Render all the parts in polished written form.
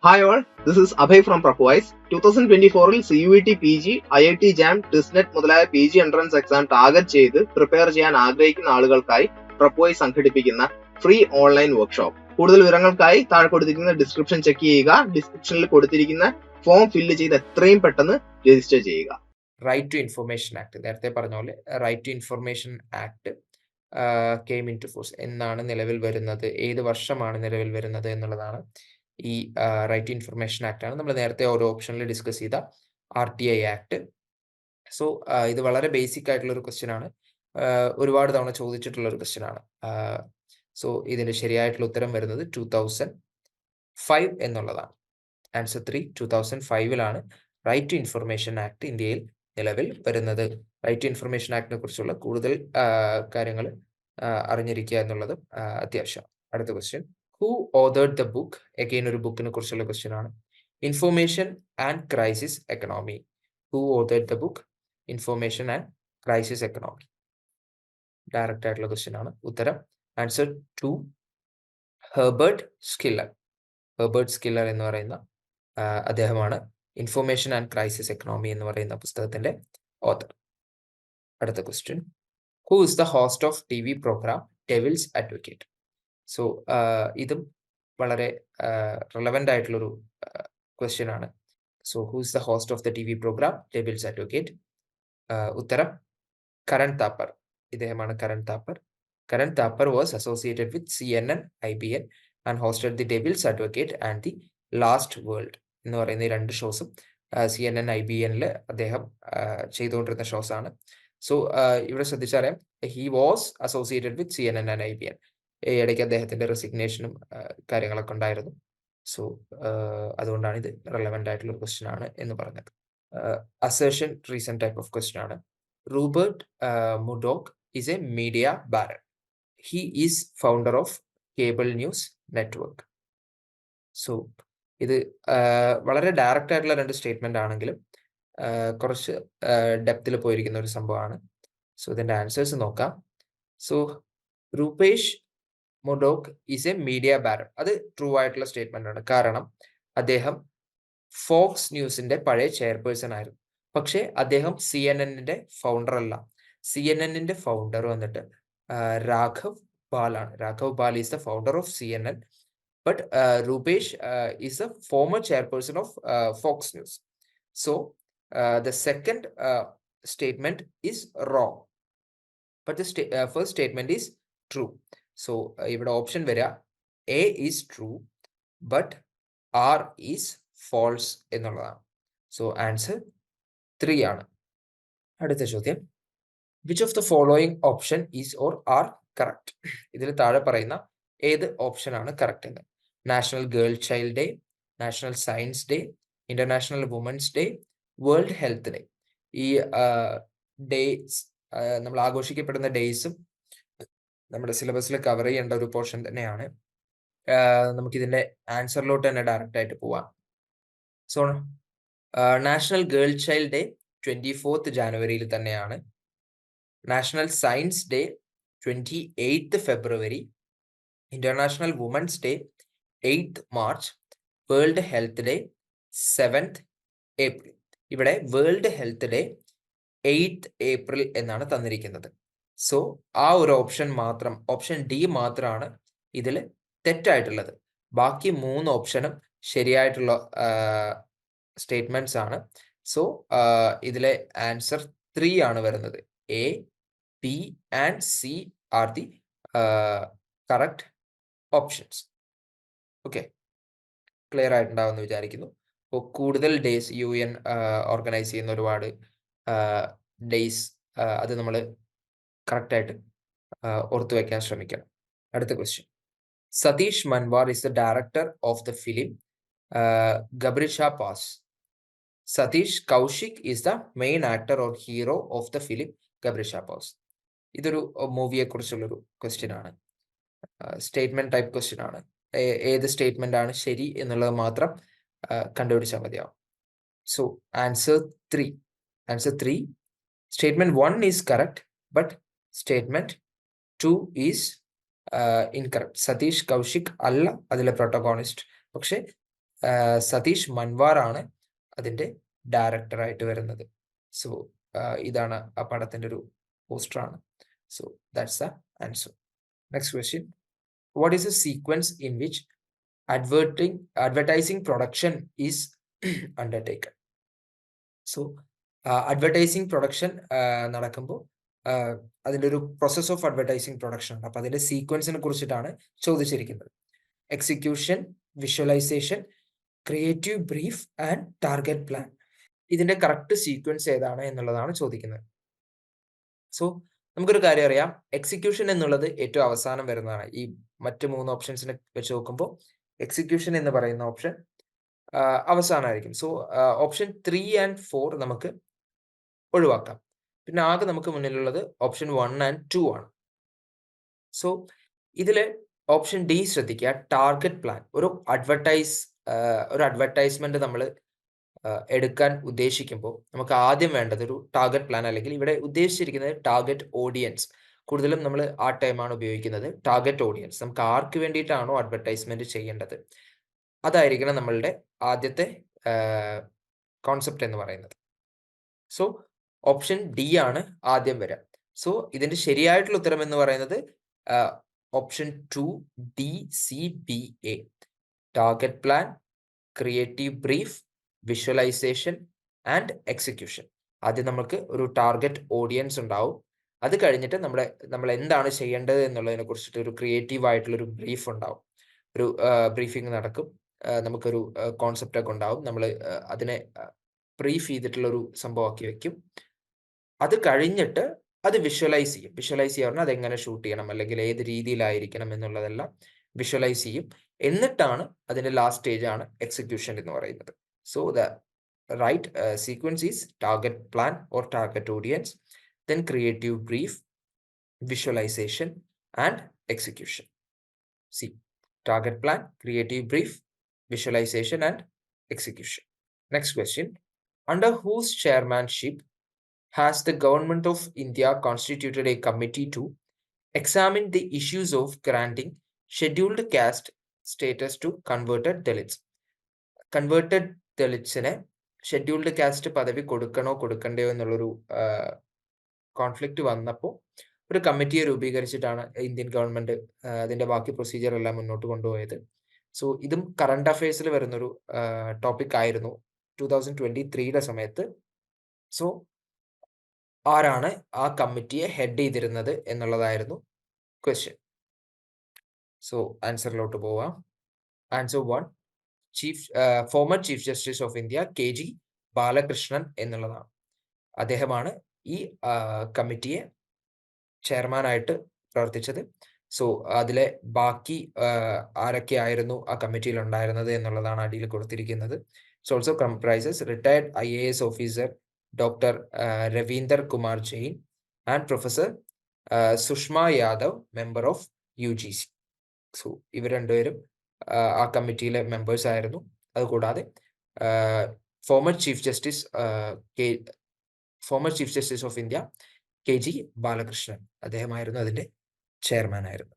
Hi all, this is Abhay from Propwise. 2024-ൽ CUET PG, IIT JAM, TISNET മുതലായ PG entrance exam target ചെയ്ത് prepare ചെയ്യാൻ ആഗ്രഹിക്കുന്ന ആളുകൾക്കായി പ്രൊപ്പോയ്സ് സംഘടിപ്പിക്കുന്ന free online workshop. കൂടുതൽ വിവരങ്ങൾക്കായി താഴെ കൊടുത്തിരിക്കുന്ന ഡിസ്ക്രിപ്ഷൻ ചെക്ക് ചെയ്യുക. ഡിസ്ക്രിപ്ഷനിൽ കൊടുത്തിരിക്കുന്ന ഫോം ഫില്ല് ചെയ്ത് എത്രയും പെട്ടെന്ന് രജിസ്റ്റർ ചെയ്യുക. റൈറ്റ് ടു ഇൻഫർമേഷൻ ആക്ട്, നേരത്തെ പറഞ്ഞ പോലെ right to information act came into ടു ഫോഴ്സ്. എന്നാണ് നിലവിൽ വരുന്നത്, ഏത് വർഷമാണ് നിലവിൽ വരുന്നത് എന്നുള്ളതാണ് ഈ റൈറ്റ് ടു ഇൻഫർമേഷൻ ആക്ട് ആണ്. നമ്മൾ നേരത്തെ ഓരോ ഓപ്ഷനിൽ ഡിസ്കസ് ചെയ്ത RTI ആക്ട്. സോ ഇത് വളരെ ബേസിക് ആയിട്ടുള്ള ഒരു ക്വസ്റ്റ്യൻ ആണ്, ഒരുപാട് തവണ ചോദിച്ചിട്ടുള്ള ഒരു ക്വസ്റ്റ്യൻ ആണ്. സോ ഇതിന്റെ ശരിയായിട്ടുള്ള ഉത്തരം വരുന്നത് 2005 എന്നുള്ളതാണ്. ആൻസർ 3, 2005-ലാണ് റൈറ്റ് ടു ഇൻഫർമേഷൻ ആക്ട് ഇന്ത്യയിൽ നിലവിൽ വരുന്നത്. റൈറ്റ് ടു ഇൻഫർമേഷൻ ആക്ടിനെ കുറിച്ചുള്ള കൂടുതൽ കാര്യങ്ങൾ അറിഞ്ഞിരിക്കുക എന്നുള്ളത് അത്യാവശ്യം. അടുത്ത question, who authored the book? Again ഒരു ബുക്കിനെ കുറിച്ചുള്ള ക്വസ്റ്റ്യൻ ആണ്. Information and crisis economy. Who authored the book? Information and crisis economy. Direct ആയിട്ടുള്ള ക്വസ്റ്റ്യൻ ആണ്. ഉത്തരം ആൻസർ 2, ഹെർബർട്ട് സ്കില്ലർ. ഹെർബർട്ട് സ്കില്ലർ എന്ന് പറയുന്ന അദ്ദേഹമാണ് ഇൻഫർമേഷൻ ആൻഡ് ക്രൈസിസ് എക്കണോമി എന്ന് പറയുന്ന പുസ്തകത്തിന്റെ ഓതർ. അടുത്ത question, who is the host of TV programme Devil's Advocate? So ഇതും വളരെ റെലവെന്റ് ആയിട്ടുള്ളൊരു ക്വസ്റ്റ്യൻ ആണ്. So who is the host of the TV programme Devil's Advocate? ഉത്തരം കരൺ താപ്പർ. ഇദ്ദേഹമാണ് Karan Thapar. Karan Thapar was associated with CNN, IBN and hosted the Devil's Advocate and the Last Word എന്ന് പറയുന്ന ഈ രണ്ട് ഷോസും CNN, IBN-ൽ അദ്ദേഹം ചെയ്തുകൊണ്ടിരുന്ന ഷോസ് ആണ്. സോ ഇവിടെ ശ്രദ്ധിച്ചറിയാം, he was associated with CNN and IBN. ഈ ഇടയ്ക്ക് അദ്ദേഹത്തിന്റെ റെസിഗ്നേഷനും കാര്യങ്ങളൊക്കെ ഉണ്ടായിരുന്നു. സോ അതുകൊണ്ടാണ് ഇത് റെലവെന്റ് ആയിട്ടുള്ള ഒരു ക്വസ്റ്റ്യൻ ആണ് എന്ന് പറഞ്ഞത്. Assertion reason type of question ആണ്. Rupert Murdoch is a media baron. He is founder of cable news network. So ഇത് വളരെ ഡയറക്റ്റ് ആയിട്ടുള്ള രണ്ട് സ്റ്റേറ്റ്മെന്റ് ആണെങ്കിലും കുറച്ച് ഡെപ്തിൽ പോയിരിക്കുന്ന ഒരു സംഭവമാണ്. സോ ഇതിന്റെ ആൻസേഴ്സ് നോക്കാം. So Rupert Murdoch is a media baron. അത് ട്രൂ ആയിട്ടുള്ള സ്റ്റേറ്റ്മെന്റ് ആണ്. കാരണം അദ്ദേഹം ഫോക്സ് ന്യൂസിന്റെ പഴയ ചെയർപേഴ്സൺ ആയിരുന്നു. പക്ഷേ അദ്ദേഹം CNN-ന്റെ ഫൗണ്ടർ അല്ല. CNN-ന്റെ ഫൗണ്ടർ വന്നിട്ട് രാഘവ് ബാലാണ്. Raghav Bahl is the founder of CNN. But Rupesh is a former chairperson of Fox News. So the second statement is wrong, but the first statement is true. So ഇവിടെ ഓപ്ഷൻ വരിക A is true but R is false എന്നുള്ളതാണ്. So answer 3 ആണ്. അടുത്ത ചോദ്യം, which of the following option is or are correct? ഇതിൽ താഴെ പറയുന്ന ഏത് ഓപ്ഷൻ ആണ് കറക്റ്റ് എന്ന്? National girl child Day, National science Day, International women's Day, World health Day. ഈ ഡേസ് നമ്മൾ ആഘോഷിക്കപ്പെടുന്ന ഡേയ്സും നമ്മുടെ സിലബസിൽ കവർ ചെയ്യേണ്ട ഒരു പോർഷൻ തന്നെയാണ്. നമുക്കിതിന്റെ ആൻസറിലോട്ട് തന്നെ ഡയറക്റ്റ് ആയിട്ട് പോവാം. So national girl child day 24th ജാനുവരിയിൽ തന്നെയാണ്. National science day 28th February, international women's day 8th March, world health day 7th April. ഇവിടെ world health day 8th April എന്നാണ് തന്നിരിക്കുന്നത്. സോ ആ ഒരു ഓപ്ഷൻ മാത്രം, ഓപ്ഷൻ ഡി മാത്രമാണ് ഇതിൽ തെറ്റായിട്ടുള്ളത്. ബാക്കി 3 ഓപ്ഷനും ശരിയായിട്ടുള്ള സ്റ്റേറ്റ്മെന്റ്സ് ആണ്. സോ ഇതിലെ ആൻസർ 3 ആണ് വരുന്നത്. A, B and C are the correct options. Okay, clear ആയിട്ടുണ്ടാവുമെന്ന് വിചാരിക്കുന്നു. അപ്പോൾ കൂടുതൽ ഡേയ്സ് UN ഓർഗനൈസ് ചെയ്യുന്ന ഒരുപാട് ഡേയ്സ്, അത് നമ്മൾ കറക്റ്റായിട്ട് ഓർത്തു വയ്ക്കാൻ ശ്രമിക്കണം. അടുത്ത question, Satish Manwar is the director of the film Gabhricha Paus. Satish Kaushik is the main actor or hero of the film Gabhricha Paus. ഇതൊരു മൂവിയെ കുറിച്ചുള്ളൊരു ക്വസ്റ്റ്യൻ ആണ്. സ്റ്റേറ്റ്മെന്റ് ടൈപ്പ് ക്വസ്റ്റ്യൻ ആണ്. ഏത് സ്റ്റേറ്റ്മെന്റ് ആണ് ശരി എന്നുള്ളത് മാത്രം കണ്ടുപിടിച്ചാൽ മതിയാവും. So answer 3. Statement 1 is correct but statement 2 is incorrect. Satish Kaushik അല്ല അതിലെ പ്രൊട്ടഗോണിസ്റ്റ്, പക്ഷെ സതീഷ് മൻവാർ ആണ് അതിന്റെ ഡയറക്ടർ ആയിട്ട് വരുന്നത്. സോ ഇതാണ് ആ പടത്തിന്റെ ഒരു പോസ്റ്ററാണ്. So that's the answer. Next question, what is a sequence in which advertising production is undertaken? So advertising production നടക്കുമ്പോൾ അതിൻ്റെ ഒരു പ്രോസസ് ഓഫ് അഡ്വർടൈസിങ് പ്രൊഡക്ഷൻ ഉണ്ട്. അപ്പോൾ അതിൻ്റെ സീക്വൻസിനെ കുറിച്ചിട്ടാണ് ചോദിച്ചിരിക്കുന്നത്. Execution, visualisation, creative brief and target plan. ഇതിൻ്റെ കറക്റ്റ് സീക്വൻസ് ഏതാണ് എന്നുള്ളതാണ് ചോദിക്കുന്നത്. സോ നമുക്കൊരു കാര്യം അറിയാം, എക്സിക്യൂഷൻ എന്നുള്ളത് ഏറ്റവും അവസാനം വരുന്നതാണ്. ഈ മറ്റ് 3 ഓപ്ഷൻസിനെ വെച്ച് നോക്കുമ്പോൾ എക്സിക്യൂഷൻ എന്ന് പറയുന്ന ഓപ്ഷൻ അവസാനമായിരിക്കും. സോ ഓപ്ഷൻ 3 and 4 നമുക്ക് ഒഴിവാക്കാം. പിന്നെ ആകെ നമുക്ക് മുന്നിലുള്ളത് ഓപ്ഷൻ 1 and 2 ആണ്. സോ ഇതിൽ ഓപ്ഷൻ ഡി ശ്രദ്ധിക്കുക, ടാർഗറ്റ് പ്ലാൻ. ഒരു അഡ്വർടൈസ്മെന്റ് നമ്മൾ എടുക്കാൻ ഉദ്ദേശിക്കുമ്പോൾ നമുക്ക് ആദ്യം വേണ്ടത് ഒരു ടാർഗറ്റ് പ്ലാൻ, അല്ലെങ്കിൽ ഇവിടെ ഉദ്ദേശിച്ചിരിക്കുന്നത് ടാർഗറ്റ് ഓഡിയൻസ്. കൂടുതലും നമ്മൾ ആ ടൈമാണ് ഉപയോഗിക്കുന്നത്, ടാർഗറ്റ് ഓഡിയൻസ്. നമുക്ക് ആർക്ക് വേണ്ടിയിട്ടാണോ അഡ്വർടൈസ്മെന്റ് ചെയ്യേണ്ടത് അതായിരിക്കണം നമ്മളുടെ ആദ്യത്തെ കോൺസെപ്റ്റ് എന്ന് പറയുന്നത്. സോ ഓപ്ഷൻ ഡി ആണ് ആദ്യം വരിക. സോ ഇതിന്റെ ശരിയായിട്ടുള്ള ഉത്തരം എന്ന് പറയുന്നത് option 2DCBA, target plan, creative brief, visualisation and execution. ആദ്യം നമുക്ക് ഒരു ടാർഗറ്റ് ഓഡിയൻസ് ഉണ്ടാവും. അത് കഴിഞ്ഞിട്ട് നമ്മൾ എന്താണ് ചെയ്യേണ്ടത് എന്നുള്ളതിനെ കുറിച്ചിട്ട് ഒരു ക്രിയേറ്റീവ് ആയിട്ടുള്ളൊരു ബ്രീഫ് ഉണ്ടാവും. ഒരു ബ്രീഫിംഗ് നടക്കും, നമുക്കൊരു കോൺസെപ്റ്റ് ഒക്കെ ഉണ്ടാവും. നമ്മൾ അതിനെ ബ്രീഫ് ചെയ്തിട്ടുള്ളൊരു സംഭവമാക്കി വെക്കും. അത് കഴിഞ്ഞിട്ട് അത് വിഷ്വലൈസ് ചെയ്യും. വിഷ്വലൈസ് ചെയ്യുക പറഞ്ഞാൽ അതെങ്ങനെ ഷൂട്ട് ചെയ്യണം അല്ലെങ്കിൽ ഏത് രീതിയിലായിരിക്കണം എന്നുള്ളതെല്ലാം വിഷ്വലൈസ് ചെയ്യും. എന്നിട്ടാണ് അതിൻ്റെ ലാസ്റ്റ് സ്റ്റേജ് ആണ് എക്സിക്യൂഷൻ എന്ന് പറയുന്നത്. So the right sequence is target plan or target audience, then creative brief, visualization and execution. See, target plan, creative brief, visualization and execution. Next question, under whose chairmanship has the government of India constituted a committee to examine the issues of granting scheduled caste status to converted Dalits? Converted Dalitsine scheduled caste പദവി കൊടുക്കണോ കൊടുക്കണ്ടയോ എന്നുള്ളൊരു conflict വന്നപ്പോൾ ഒരു കമ്മിറ്റിയെ രൂപീകരിച്ചിട്ടാണ് Indian government അതിന്റെ ബാക്കി procedure എല്ലാം മുന്നോട്ട് കൊണ്ടുപോയത്. സോ ഇതും കറണ്ട് അഫയേഴ്സിൽ വരുന്നൊരു ടോപ്പിക് ആയിരുന്നു 2023 സമയത്ത്. സോ ആരാണ് ആ കമ്മിറ്റിയെ ഹെഡ് ചെയ്തിരുന്നത് എന്നുള്ളതായിരുന്നു ക്വസ്റ്റ്യൻ. സോ ആൻസറിലോട്ട് പോവാം. Answer 1, former chief justice of India KG Balakrishnan എന്നുള്ളതാണ്. അദ്ദേഹമാണ് ഈ കമ്മിറ്റിയെ ചെയർമാനായിട്ട് പ്രവർത്തിച്ചത്. സോ അതിലെ ബാക്കി ആരൊക്കെയായിരുന്നു ആ കമ്മിറ്റിയിൽ ഉണ്ടായിരുന്നത് എന്നുള്ളതാണ് അടിയിൽ കൊടുത്തിരിക്കുന്നത്. It's also comprises retired IAS officer doctor Ravinder Kumar Jain and professor Sushma Yadav, member of UGC. So ഇവർ രണ്ടുപേരും ആ കമ്മിറ്റിയിലെ മെമ്പേഴ്സ് ആയിരുന്നു. അതുകൂടാതെ former chief justice of India KG Balakrishnan, അദ്ദേഹമായിരുന്നു അതിന്റെ ചെയർമാൻ ആയിരുന്നു.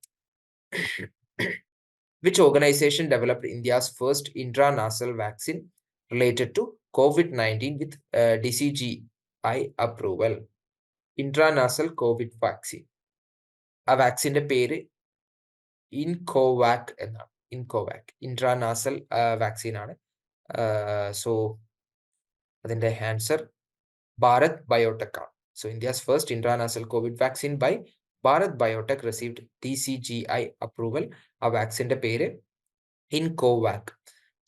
Which organization developed India's first intranasal vaccine related to COVID-19 with DCGI approval? Intranasal COVID vaccine. ആ വാക്സിന്റെ പേര് ഇൻകോവാക് എന്നാണ്. ഇൻകോവാക് ഇൻട്രാനാസൽ വാക്സിൻ ആണ്. സോ അതിന്റെ ആൻസർ ഭാരത് ബയോടെക് ആണ്. So India's first intranasal COVID vaccine by Bharat Biotech received DCGI approval. ആ വാക്സിന്റെ പേര് ഇൻകോവാക്.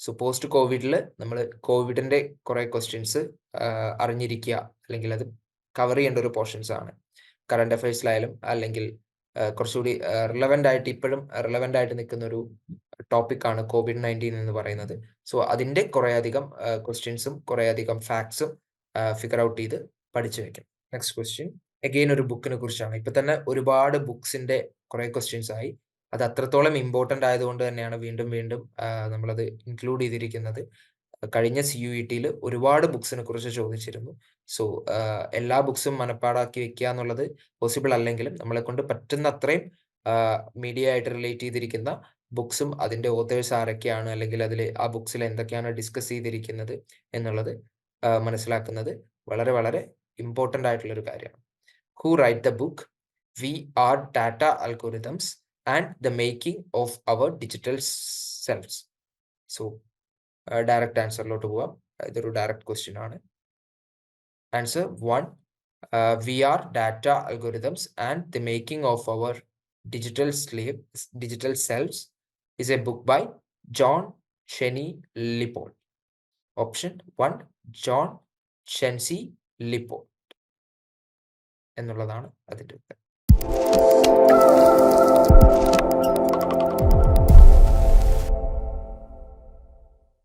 സോ പോസ്റ്റ് കോവിഡിൽ നമ്മൾ കോവിഡിന്റെ കുറെ ക്വസ്റ്റ്യൻസ് അറിഞ്ഞിരിക്കുക, അല്ലെങ്കിൽ അത് കവർ ചെയ്യേണ്ട ഒരു പോർഷൻസ് ആണ്. കറണ്ട് അഫയേഴ്സിലായാലും അല്ലെങ്കിൽ കുറച്ചുകൂടി റിലവൻ്റ് ആയിട്ട് ഇപ്പോഴും റിലവൻ്റ് ആയിട്ട് നിൽക്കുന്ന ഒരു ടോപ്പിക്കാണ് COVID-19 എന്ന് പറയുന്നത്. സോ അതിന്റെ കുറേയധികം ക്വസ്റ്റ്യൻസും കുറേയധികം ഫാക്ട്സും ഫിഗർ ഔട്ട് ചെയ്ത് പഠിച്ചു വെക്കണം. നെക്സ്റ്റ് ക്വസ്റ്റ്യൻ അഗെയിൻ ഒരു ബുക്കിനെ കുറിച്ചാണ്. ഇപ്പൊ തന്നെ ഒരുപാട് ബുക്സിന്റെ കുറെ ക്വസ്റ്റ്യൻസ് ആയി. അത് അത്രത്തോളം ഇമ്പോർട്ടൻ്റ് ആയതുകൊണ്ട് തന്നെയാണ് വീണ്ടും വീണ്ടും നമ്മളത് ഇൻക്ലൂഡ് ചെയ്തിരിക്കുന്നത്. കഴിഞ്ഞ CUET-യിൽ ഒരുപാട് ബുക്സിനെ കുറിച്ച് ചോദിച്ചിരുന്നു. സോ എല്ലാ ബുക്സും മനപ്പാടാക്കി വെക്കുക എന്നുള്ളത് പോസിബിൾ അല്ലെങ്കിലും നമ്മളെ കൊണ്ട് പറ്റുന്ന അത്രയും മീഡിയ ആയിട്ട് റിലേറ്റ് ചെയ്തിരിക്കുന്ന ബുക്സും അതിൻ്റെ ഓതേഴ്സ് ആരൊക്കെയാണ്, അല്ലെങ്കിൽ ആ ബുക്സിൽ എന്തൊക്കെയാണ് ഡിസ്കസ് ചെയ്തിരിക്കുന്നത് എന്നുള്ളത് മനസ്സിലാക്കുന്നത് വളരെ വളരെ ഇമ്പോർട്ടൻ്റ് ആയിട്ടുള്ളൊരു കാര്യമാണ്. Who write the book? We are data algorithms and the making of our digital selves. So direct ആൻസറിലോട്ട് പോവാം. ഇതൊരു ഡയറക്റ്റ് ക്വസ്റ്റ്യൻ ആണ്. Answer 1, we are data algorithms and the making of our digital selves is a book by John Cheney Lippold. Option 1, John Cheney Lippold എന്നുള്ളതാണ് അതിൻ്റെ ഉത്തരം.